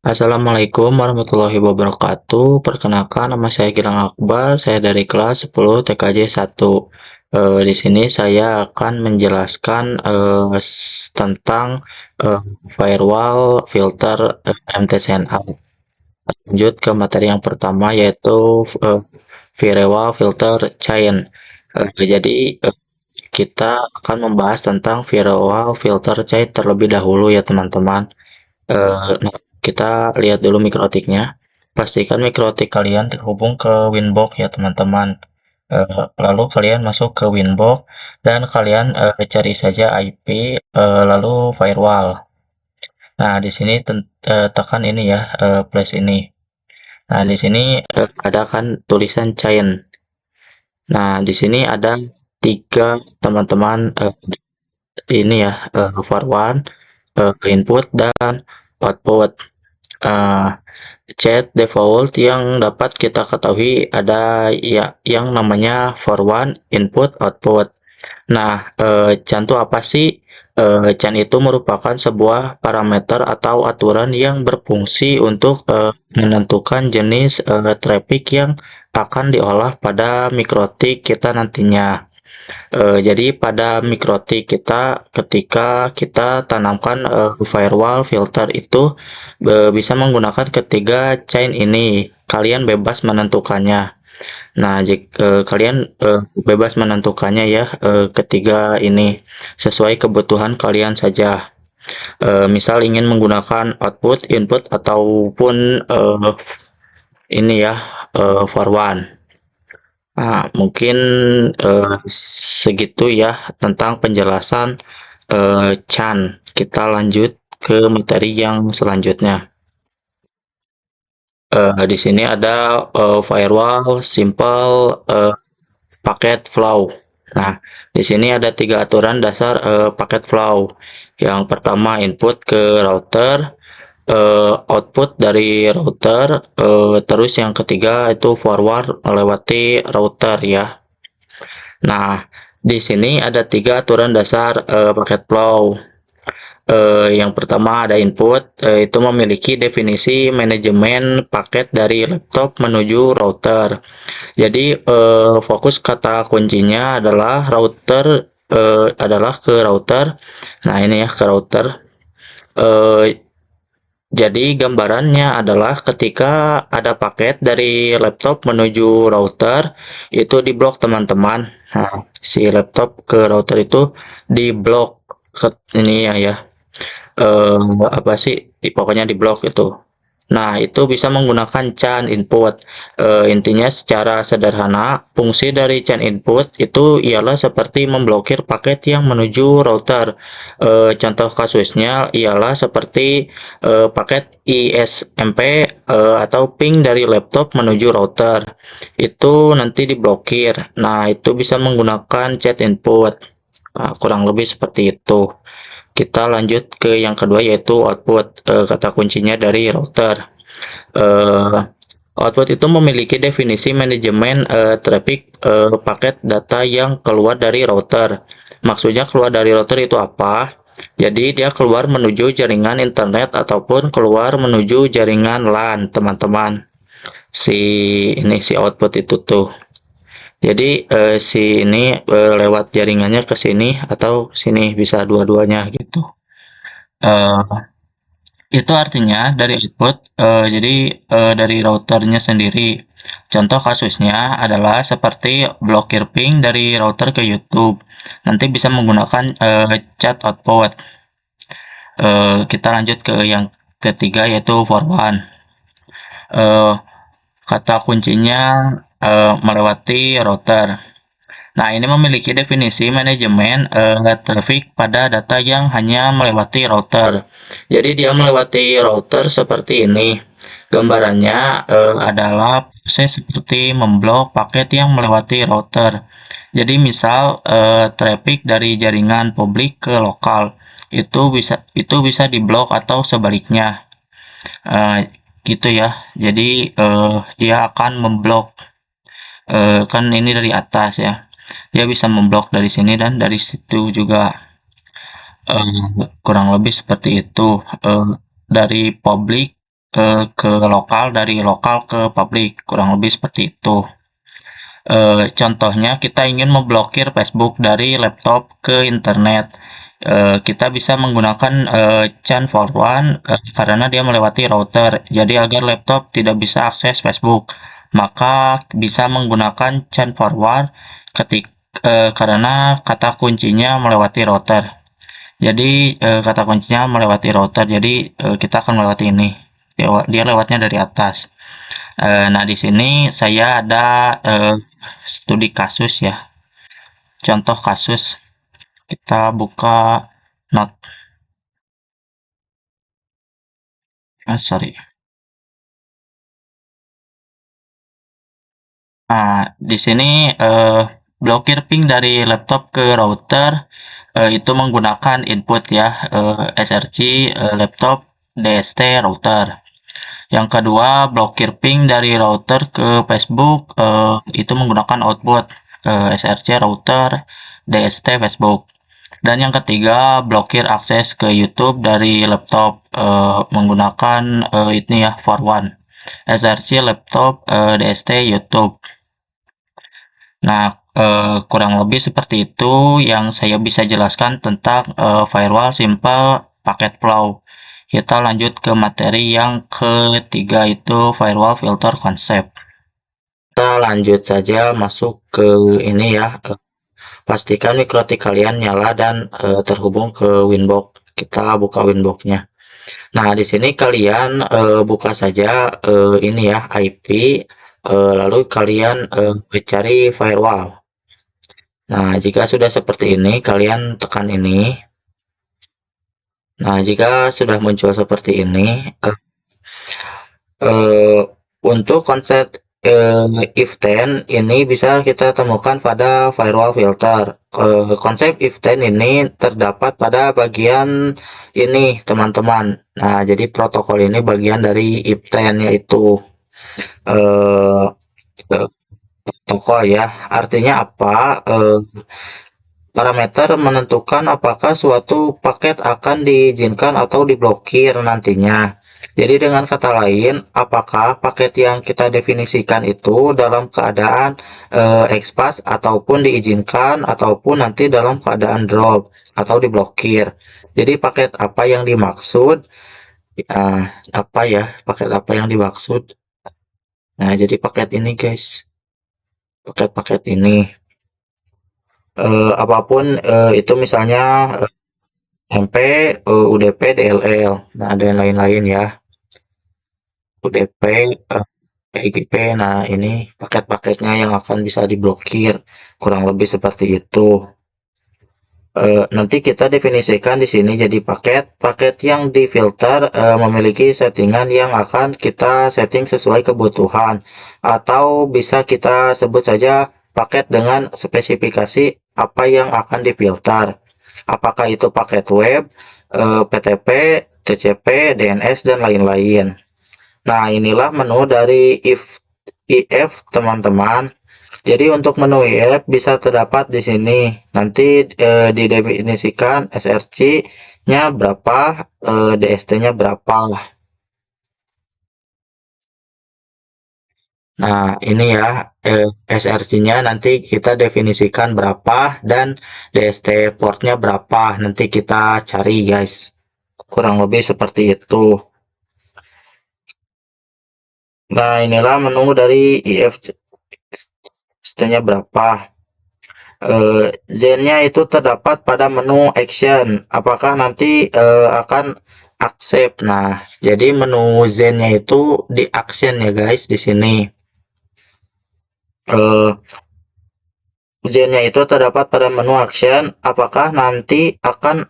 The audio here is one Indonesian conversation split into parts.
Assalamualaikum warahmatullahi wabarakatuh. Perkenalkan nama saya Gilang Akbar, saya dari kelas 10 TKJ 1. Di sini saya akan menjelaskan tentang eh, firewall filter MTCNA. Lanjut ke materi yang pertama yaitu eh, firewall filter chain. Jadi kita akan membahas tentang firewall filter chain terlebih dahulu ya teman-teman. Nah, kita lihat dulu mikrotiknya. Pastikan mikrotik kalian terhubung ke Winbox ya teman-teman. Lalu kalian masuk ke Winbox dan kalian cari saja IP lalu firewall. Nah, di sini tekan ini ya, plus ini. Nah, di sini ada kan tulisan chain. Nah, di sini ada tiga teman-teman ini ya, forward, input dan output. Eh, Chat default yang dapat kita ketahui ada ya yang namanya forward, input, output. Nah, CHAN itu apa sih? CHAN itu merupakan sebuah parameter atau aturan yang berfungsi untuk menentukan jenis traffic yang akan diolah pada mikrotik kita nantinya. Jadi pada mikrotik kita ketika kita tanamkan firewall filter itu bisa menggunakan ketiga chain ini. Kalian bebas menentukannya. Nah, jika kalian bebas menentukannya ya ketiga ini sesuai kebutuhan kalian saja. Misal ingin menggunakan output, input ataupun ini ya forward. Nah, mungkin segitu ya tentang penjelasan CHAN. Kita lanjut ke materi yang selanjutnya. Di sini ada firewall simple packet flow. Nah, di sini ada tiga aturan dasar packet flow. Yang pertama input ke router, output dari router, terus yang ketiga itu forward melewati router ya. Nah, di sini ada tiga aturan dasar paket flow. Yang pertama ada input, itu memiliki definisi manajemen paket dari laptop menuju router. Jadi fokus kata kuncinya adalah router, adalah ke router. Nah ini ya ke router. Eh, jadi gambarannya adalah ketika ada paket dari laptop menuju router itu diblok teman-teman. Nah, si laptop ke router itu diblok ini ya apa sih pokoknya diblok itu. Nah, itu bisa menggunakan CHAN input. Intinya secara sederhana, fungsi dari CHAN input itu ialah seperti memblokir paket yang menuju router. Contoh kasusnya ialah seperti paket ISMP atau ping dari laptop menuju router. Itu nanti diblokir. Nah, itu bisa menggunakan CHAN input. Nah, kurang lebih seperti itu. Kita lanjut ke yang kedua yaitu output, kata kuncinya dari router. Eh, Output itu memiliki definisi manajemen traffic paket data yang keluar dari router. Maksudnya keluar dari router itu apa? Jadi dia keluar menuju jaringan internet ataupun keluar menuju jaringan LAN, teman-teman. Si si output itu tuh. Jadi si ini lewat jaringannya ke sini atau sini bisa dua-duanya gitu. Eh, itu artinya dari output, jadi dari routernya sendiri. Contoh kasusnya adalah seperti blokir ping dari router ke YouTube. Nanti bisa menggunakan chat output. Kita lanjut ke yang ketiga yaitu forward. Eh, Kata kuncinya melewati router. Nah, ini memiliki definisi manajemen traffic pada data yang hanya melewati router. Jadi dia melewati router seperti ini. Gambarannya adalah proses seperti memblok paket yang melewati router. Jadi misal traffic dari jaringan publik ke lokal itu bisa diblok atau sebaliknya. Eh, gitu ya. Jadi dia akan memblok kan ini dari atas ya. Dia bisa memblok dari sini dan dari situ juga. Kurang lebih seperti itu. Dari publik ke lokal, dari lokal ke publik, kurang lebih seperti itu. Contohnya kita ingin memblokir Facebook dari laptop ke internet. Kita bisa menggunakan CHAN forward karena dia melewati router. Jadi agar laptop tidak bisa akses Facebook, maka bisa menggunakan CHAN forward karena kata kuncinya melewati router. Jadi kata kuncinya melewati router. Jadi kita akan melewati ini. Dia lewatnya dari atas. Nah, di sini saya ada studi kasus ya, contoh kasus. Kita buka not, sorry. Nah, di sini blokir ping dari laptop ke router itu menggunakan input ya, SRC laptop DST router. Yang kedua, blokir ping dari router ke Facebook itu menggunakan output SRC router DST Facebook. Dan yang ketiga, blokir akses ke YouTube dari laptop menggunakan ini ya, forward SRC laptop DST YouTube. Nah, kurang lebih seperti itu yang saya bisa jelaskan tentang firewall simple paket flow. Kita lanjut ke materi yang ketiga, itu firewall filter concept. Kita lanjut saja masuk ke ini ya. Pastikan mikrotik kalian nyala dan terhubung ke Winbox. Kita buka Winbox-nya. Nah, di sini kalian buka saja ini ya, IP, lalu kalian cari firewall. Nah, jika sudah seperti ini, kalian tekan ini. Nah, jika sudah muncul seperti ini, eh, untuk konsep if then ini bisa kita temukan pada firewall filter. Konsep if then ini terdapat pada bagian ini, teman-teman. Nah, jadi protokol ini bagian dari if then, yaitu eh, protokol ya. Artinya apa? Parameter menentukan apakah suatu paket akan diizinkan atau diblokir nantinya. Jadi dengan kata lain, apakah paket yang kita definisikan itu dalam keadaan expass ataupun diizinkan ataupun nanti dalam keadaan drop atau diblokir. Jadi paket apa yang dimaksud? Apa ya? Paket apa yang dimaksud? Nah, jadi paket ini guys, paket-paket ini. Apapun itu misalnya MP, UDP, DLL. Nah, ada yang lain-lain ya. UDP, PGP. Nah, ini paket-paketnya yang akan bisa diblokir. Kurang lebih seperti itu. Nanti kita definisikan di sini jadi paket yang difilter memiliki settingan yang akan kita setting sesuai kebutuhan, atau bisa kita sebut saja paket dengan spesifikasi apa yang akan difilter. Apakah itu paket web, PTP, TCP, DNS, dan lain-lain. Nah, inilah menu dari if teman-teman. Jadi untuk menu IF bisa terdapat di sini. Nanti didefinisikan SRC-nya berapa, DST-nya berapa. Nah, ini ya, SRC-nya nanti kita definisikan berapa dan DST portnya berapa. Nanti kita cari guys. Kurang lebih seperti itu. Nah, inilah menu dari IF, DST-nya berapa. Zen-nya itu terdapat pada menu action. Apakah nanti akan accept. Nah, jadi menu Zen-nya itu di action ya guys di sini. Zen-nya itu terdapat pada menu action. Apakah nanti akan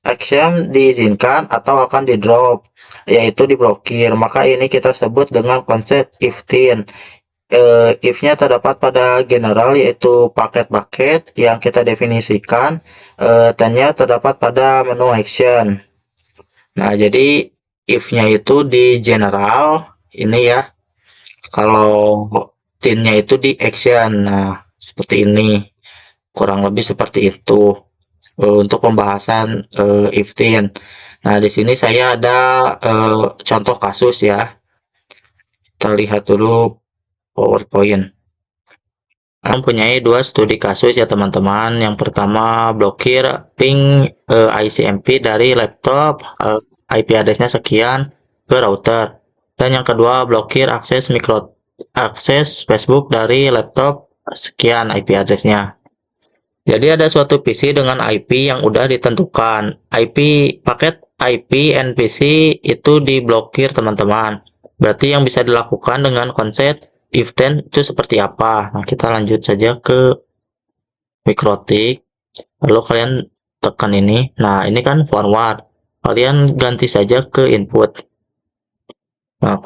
action diizinkan atau akan di drop, yaitu diblokir. Maka ini kita sebut dengan konsep if-then. If-nya terdapat pada general, yaitu paket-paket yang kita definisikan. Then-nya terdapat pada menu action. Nah, jadi if-nya itu di general ini ya. Kalau then-nya itu di action. Nah, seperti ini. Kurang lebih seperti itu. untuk pembahasan if-then. Nah, di sini saya ada contoh kasus ya. Kita lihat dulu PowerPoint. Mempunyai dua studi kasus ya teman-teman. Yang pertama blokir ping ICMP dari laptop, IP address-nya sekian ke router. Dan yang kedua blokir akses Facebook dari laptop sekian IP address-nya. Jadi ada suatu PC dengan IP yang udah ditentukan. Paket IP NPC itu diblokir teman-teman. Berarti yang bisa dilakukan dengan konsep if-then itu seperti apa? Nah, kita lanjut saja ke mikrotik. Lalu kalian tekan ini. Nah, ini kan forward. Kalian ganti saja ke input. Nah,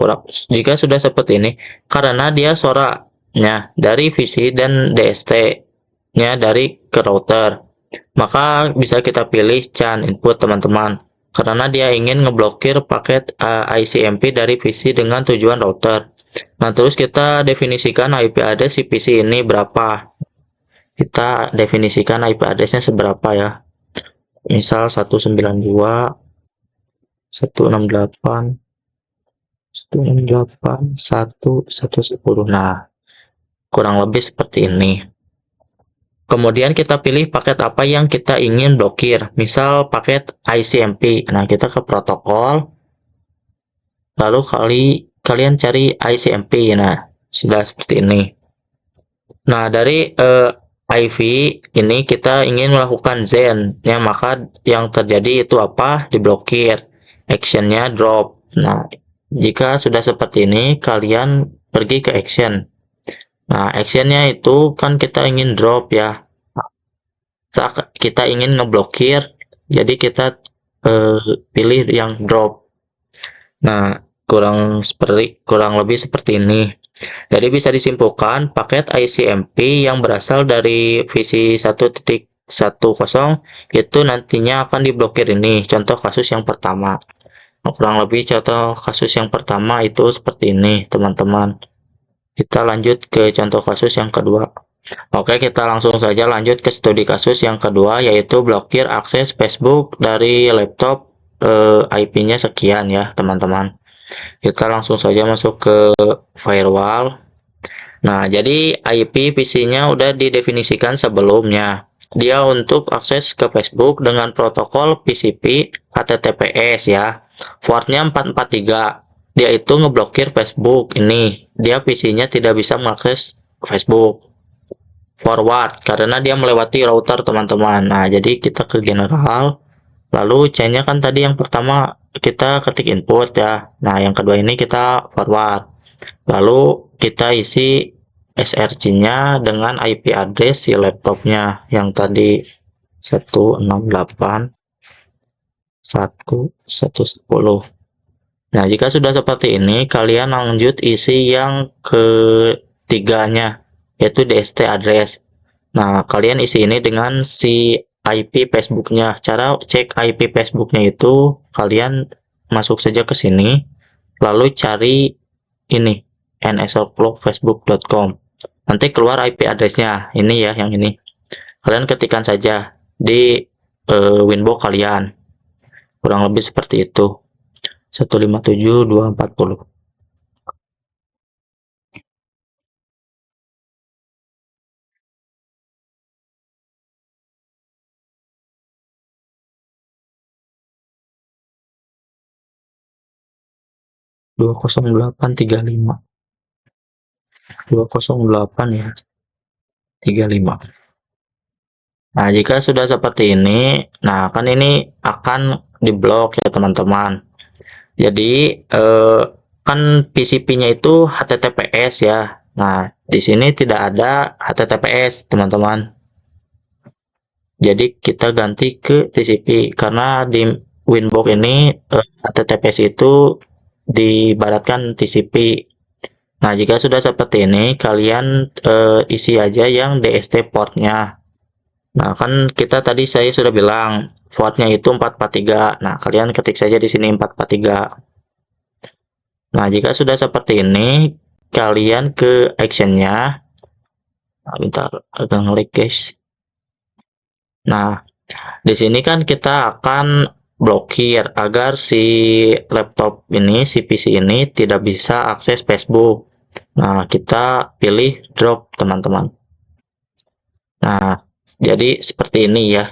jika sudah seperti ini, karena dia suaranya dari VC dan DST-nya dari ke router, maka bisa kita pilih CHAN input teman-teman. Karena dia ingin ngeblokir paket ICMP dari PC dengan tujuan router. Nah, terus kita definisikan IP address si PC ini berapa. Kita definisikan IP address-nya seberapa ya. Misal 192, 168, 168, 110. Nah, kurang lebih seperti ini. Kemudian kita pilih paket apa yang kita ingin blokir. Misal paket ICMP. Nah, kita ke protokol. Lalu kalian cari ICMP. Nah, sudah seperti ini. Nah, dari IV ini kita ingin melakukan Zen. Ya, maka yang terjadi itu apa? Diblokir. Actionnya drop. Nah, jika sudah seperti ini, kalian pergi ke action. Nah, actionnya itu kan kita ingin drop ya. Saat kita ingin ngeblokir, jadi kita pilih yang drop. Nah, kurang lebih seperti ini. Jadi bisa disimpulkan paket ICMP yang berasal dari visi 1.10 itu nantinya akan diblokir ini. Contoh kasus yang pertama. Kurang lebih contoh kasus yang pertama itu seperti ini, teman-teman. Kita lanjut ke contoh kasus yang kedua. Oke, kita langsung saja lanjut ke studi kasus yang kedua, yaitu blokir akses Facebook dari laptop IP-nya sekian ya, teman-teman. Kita langsung saja masuk ke firewall. Nah, jadi IP PC-nya udah didefinisikan sebelumnya. Dia untuk akses ke Facebook dengan protokol TCP HTTPS ya. Portnya 443. Dia itu ngeblokir Facebook ini. Dia PC-nya tidak bisa mengakses Facebook forward karena dia melewati router teman-teman. Nah, jadi kita ke general. Lalu C-nya kan tadi yang pertama kita ketik input ya. Nah, yang kedua ini kita forward. Lalu kita isi SRC-nya dengan IP address si laptopnya yang tadi 168.1.110. Nah, jika sudah seperti ini, kalian lanjut isi yang ketiganya, yaitu DST address. Nah, kalian isi ini dengan si IP Facebook-nya. Cara cek IP Facebook-nya itu, kalian masuk saja ke sini, lalu cari ini, nslplogfacebook.com. Nanti keluar IP address-nya, ini ya, yang ini. Kalian ketikkan saja di Winbox kalian. Kurang lebih seperti itu. 157.240. 20835. 208 ya. 35. Nah, jika sudah seperti ini, nah kan ini akan diblok ya teman-teman. Jadi kan PCP-nya itu HTTPS ya. Nah, di sini tidak ada HTTPS teman-teman. Jadi kita ganti ke TCP karena di Winbox ini HTTPS itu diibaratkan TCP. Nah, jika sudah seperti ini, kalian isi aja yang DST portnya. Nah, kan kita tadi saya sudah bilang portnya itu 443. Nah, kalian ketik saja di sini 443. Nah, jika sudah seperti ini, kalian ke actionnya. Nah, bentar, agak ngelik guys. Nah, Di sini kan kita akan blokir agar si laptop ini, si PC ini tidak bisa akses Facebook. Nah, kita pilih drop, teman-teman. Nah, jadi seperti ini ya.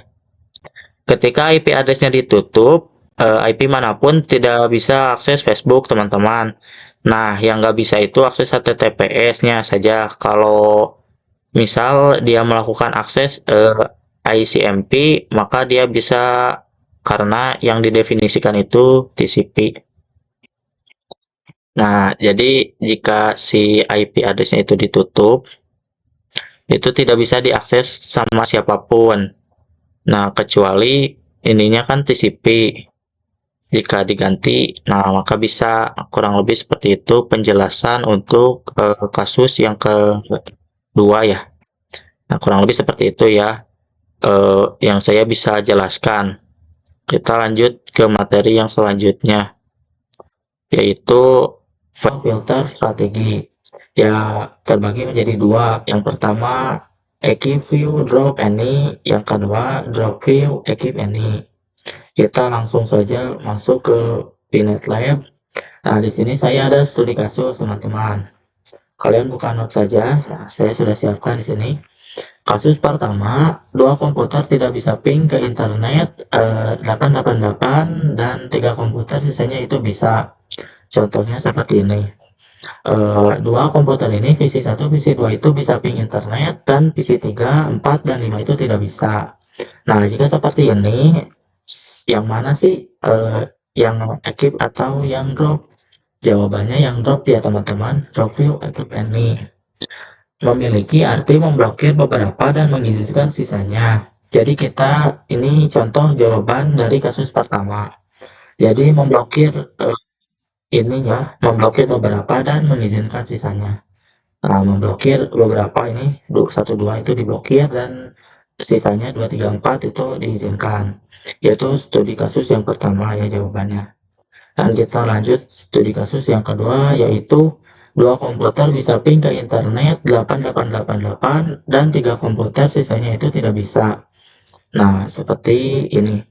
Ketika IP address-nya ditutup, IP manapun tidak bisa akses Facebook, teman-teman. Nah, yang nggak bisa itu akses HTTPS-nya saja. Kalau misal dia melakukan akses ICMP, maka dia bisa, karena yang didefinisikan itu TCP. Nah, jadi jika si IP address-nya itu ditutup, itu tidak bisa diakses sama siapapun. Nah, kecuali ininya kan TCP. Jika diganti, nah maka bisa, kurang lebih seperti itu penjelasan untuk kasus yang kedua ya. Nah, kurang lebih seperti itu ya yang saya bisa jelaskan. Kita lanjut ke materi yang selanjutnya, yaitu filter strategi. Ya, terbagi menjadi dua. Yang pertama, equip view drop any. Yang kedua, drop view equip any. Kita langsung saja masuk ke Pinet Lab. Nah, di sini saya ada studi kasus, teman-teman. Kalian buka note saja. Nah, saya sudah siapkan di sini. Kasus pertama, dua komputer tidak bisa ping ke internet 888 dan tiga komputer sisanya itu bisa. Contohnya seperti ini. Dua komputer ini PC 1, PC 2 itu bisa ping internet dan PC 3, 4, dan 5 itu tidak bisa. Nah, jika seperti ini, yang mana sih yang equip atau yang drop? Jawabannya yang drop ya, teman-teman. Drop view equip any. Memiliki arti memblokir beberapa dan mengizinkan sisanya. Jadi kita ini contoh jawaban dari kasus pertama. Jadi memblokir ini ya, memblokir beberapa dan mengizinkan sisanya. Nah, memblokir beberapa ini 1, 2 itu diblokir dan sisanya 2, 3, 4 itu diizinkan. Yaitu studi kasus yang pertama ya jawabannya. Dan kita lanjut studi kasus yang kedua, yaitu dua komputer bisa ping ke internet 8888 dan tiga komputer sisanya itu tidak bisa. Nah, seperti ini.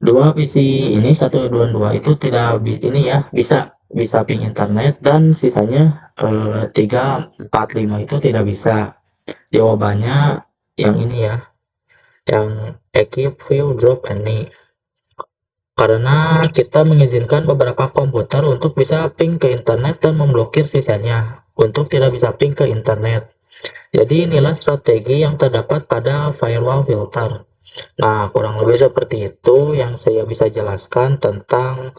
Dua PC ini 122 itu tidak ini ya, bisa ping internet dan sisanya 3, 4, 5 itu tidak bisa. Jawabannya yang ini ya, yang equip view drop any. Karena kita mengizinkan beberapa komputer untuk bisa ping ke internet dan memblokir sisanya untuk tidak bisa ping ke internet. Jadi inilah strategi yang terdapat pada firewall filter. Nah, kurang lebih seperti itu yang saya bisa jelaskan tentang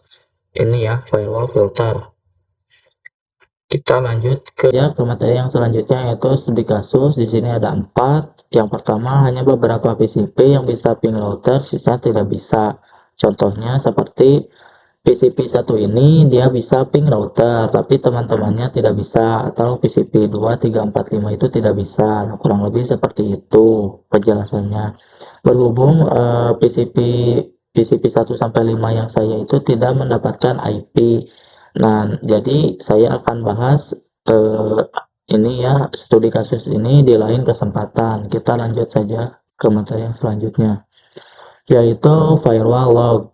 ini ya, firewall filter. Kita lanjut ke materi yang selanjutnya, yaitu studi kasus. Di sini ada 4. Yang pertama, hanya beberapa PCP yang bisa ping router, sisa tidak bisa. Contohnya seperti PCP 1 ini dia bisa ping router, tapi teman-temannya tidak bisa, atau PCP 2, 3, 4, 5 itu tidak bisa. Nah, kurang lebih seperti itu penjelasannya. Berhubung PCP 1 sampai 5 yang saya itu tidak mendapatkan IP. Nah, jadi saya akan bahas ini ya, studi kasus ini di lain kesempatan. Kita lanjut saja ke materi yang selanjutnya, yaitu firewall log.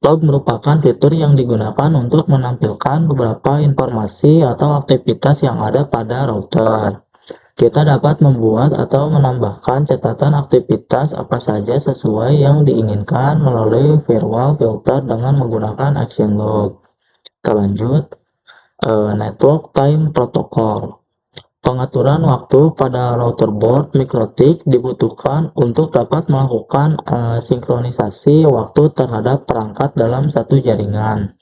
Log merupakan fitur yang digunakan untuk menampilkan beberapa informasi atau aktivitas yang ada pada router. Kita dapat membuat atau menambahkan catatan aktivitas apa saja sesuai yang diinginkan melalui firewall filter dengan menggunakan action log. Kita lanjut. Network Time Protocol. Pengaturan waktu pada router board MikroTik dibutuhkan untuk dapat melakukan sinkronisasi waktu terhadap perangkat dalam satu jaringan,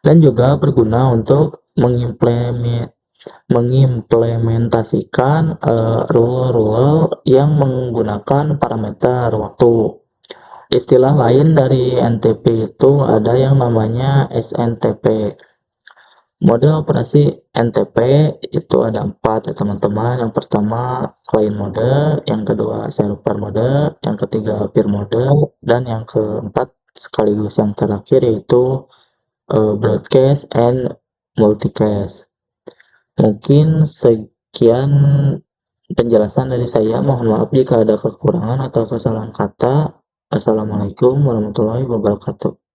dan juga berguna untuk mengimplementasikan rule-rule yang menggunakan parameter waktu. Istilah lain dari NTP itu ada yang namanya SNTP. Mode operasi NTP itu ada 4 ya, teman-teman. Yang pertama client mode, yang kedua server mode, yang ketiga peer mode, dan yang keempat sekaligus yang terakhir yaitu broadcast and multicast. Mungkin sekian penjelasan dari saya. Mohon maaf jika ada kekurangan atau kesalahan kata. Assalamualaikum warahmatullahi wabarakatuh.